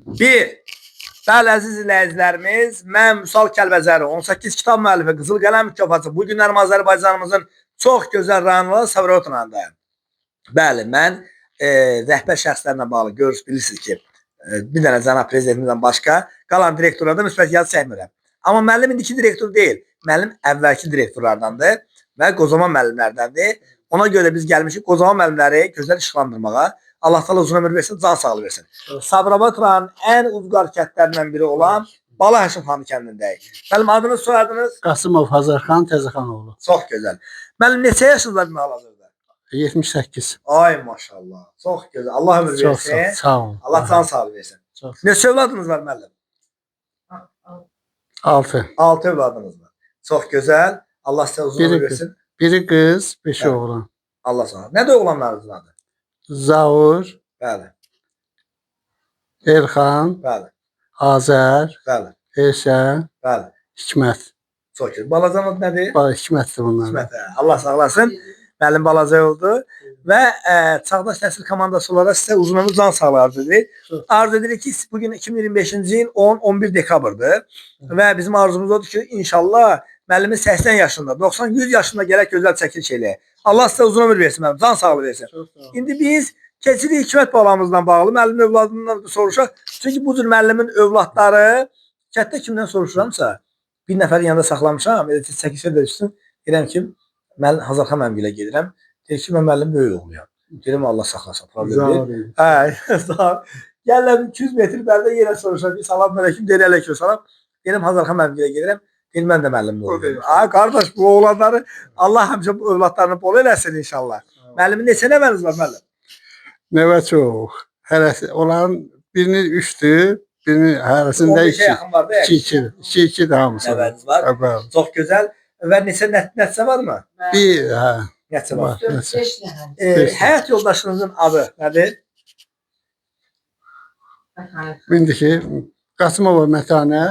Bir. Bəli, əziz izləyicilərimiz, mən Vüsal Kəlbəzəri, 18 kitab müəllifi, Qızıl Qələm mükafatı. Bu günlərim Azərbaycanımızın çox gözəl rayonları Sabirabadındayım. Bəli, mən rəhbər şəxslərlə bağlı bilirsiniz ki, bir dənə cənab prezidentimizdən başqa qalan direktorlardan müsbət yazı çəkmirəm. Amma müəllim indiki direktor deyil, müəllim əvvəlki direktorlardandır və qozaman müəllimlərdəndir. Ona görə biz gəlmişik qozaman müəllimləri gözəl işlandırmağa. Allah təala uzun ömür versin, can sağlığı versin. Sabirabad rayonunun ən uzqar kəndlərindən biri olan Bala Həşimxanı kəndindəyik. Müəllim, adınız, soyadınız? Qasımov Hazarxan Təzəxanoğlu. Çox gözəl. Müəllim, neçə yaşınızdadır hal-hazırda? 78. Ay maşallah. Çox gözəl. Allah ömür versin. Çox sağ olun. Allah can sağlığı versin. Neçə övladınız var müəllim? 6. 6 övladınız var. Çox gözəl. Allah sizə uzun ömür versin. Biri qız, 5 oğlan. Allah sağ olsun. Nədir oğlanlarınızın adı? Zavur, Bəli. Erxan, Bəli. Azər, Bəli. Eşən, Bəli. Hikmət. Çox gözəl. Balacan adı nədir? Hikmətdir bunlar. Hikmət. Allah sağlasın. Müəllim balaca oldu və Çağdaş Təhsil komandası olaraq sizə uzun ömür, can sağlığı arzu edirik. Arzu edirik ki, bugün 2025-ci il 10-11 dekabrdır və bizim arzumuz odur ki, inşallah müəllimin 80 yaşında, 90-100 yaşında gələk gözəl çəkiliş eləyək. Allah sizə uzun ömür versin müəllim, can sağlığı versin. İndi biz keçirik Hikmət balamızla bağlı, müəllimin övladından soruşaq. Çünki bu cür müəllimin övladları kənddə kimdən soruşuramsa, bir nəfərin yanında saxlamışam, çəkilişə də üstün, deyirəm ki, mən Hazarxan müəllimə gedirəm. Deyir ki, mən müəllim böyük oğluyam. Deyirəm, Allah saxlasın. Gəlirəm 200 metr bərdə yenə soruşam. Salam əleykum, deyir əleykum salam. Deyirəm, Hazarxan müəllimə gedirəm. Deyir, mən də müəllim oğluyam. Qardaş, bu oğlanları Allah həmişə bu övladlarını bol eləsin inşallah. Müəllimin neçə nəvəniz var müəllim? Nəvə çox. Hərəsi, onların birinin 3-dür, birinin hərəsində 2. 2 də hamısı. Nəvəniz var. Çox gözəl. Və neçə nəticə varmı? Bir, hə. Nəticə var. Həyat yoldaşınızın adı nədir? İndiki Qasımova Mətanə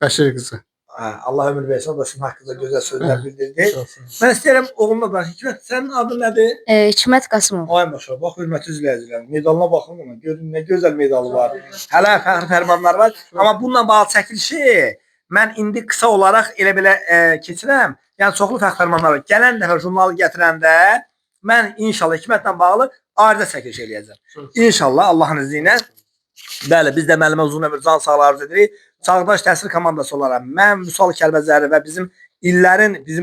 Bəşir qızı. Allah ömür versin, o da sizin haqqınızda gözəl sözlər bildirdi. Mən istəyirəm oğlumla da. Hikmət, sənin adın nədir? Hikmət Qasımov. Ay maşallah, bax hörmətli izləyicilər. Medalına baxın ona. Görün nə gözəl medalı var. Hələ fəxri fərmanlar var. Amma bununla bağlı çəkilişi mən indi qısa olaraq elə belə keçirəm. Yəni çoxlu fəxri fərmanlar var. Gələn dəfə jurnalı gətirəndə mən inşallah Hikmətlə bağlı ayrıca çəkiliş eləyəcəm. İnşallah Allahın izni ilə. Bəli, biz də müəllimə uzun ömür, can sağlığı arzu edirik. Çağdaş Təhsil komandası olaraq mən Vüsal Kəlbəzəri və bizim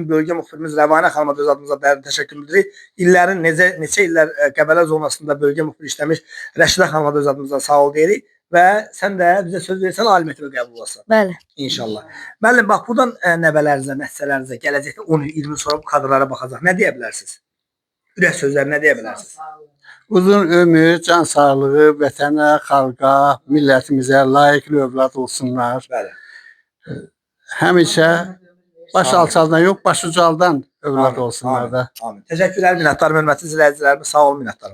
bölgə müxbirimiz Rəvanə xanıma da öz adımıza dərin təşəkkür edirik. İllərin neçə illər Qəbələ zonasında bölgə müxbir işləmiş Rəşidə xanıma da öz adımıza sağ ol deyirik və sən də bizə söz versən ali məktəbə qəbul olasan. Bəli. İnşallah. Müəllim, bax buradan nəvələrinizə, nəticələrinizə gələcəkdə 10 il, 20 il sonra bu kadrlara baxacaq. Nə deyə bilərsiniz? Ürək sözləri nə deyə bilərsiniz? Uzun ömür, can sağlığı, vətənə, xalqa, millətimizə layiqli övlad olsunlar. Bəli. Həmişə baş alçaldan yox, baş ucaldan övlad olsunlar da. Amin. Təşəkkürlər, minnətdarım, hörmətli izləyicilərimiz. Sağ olun, minnətdarım.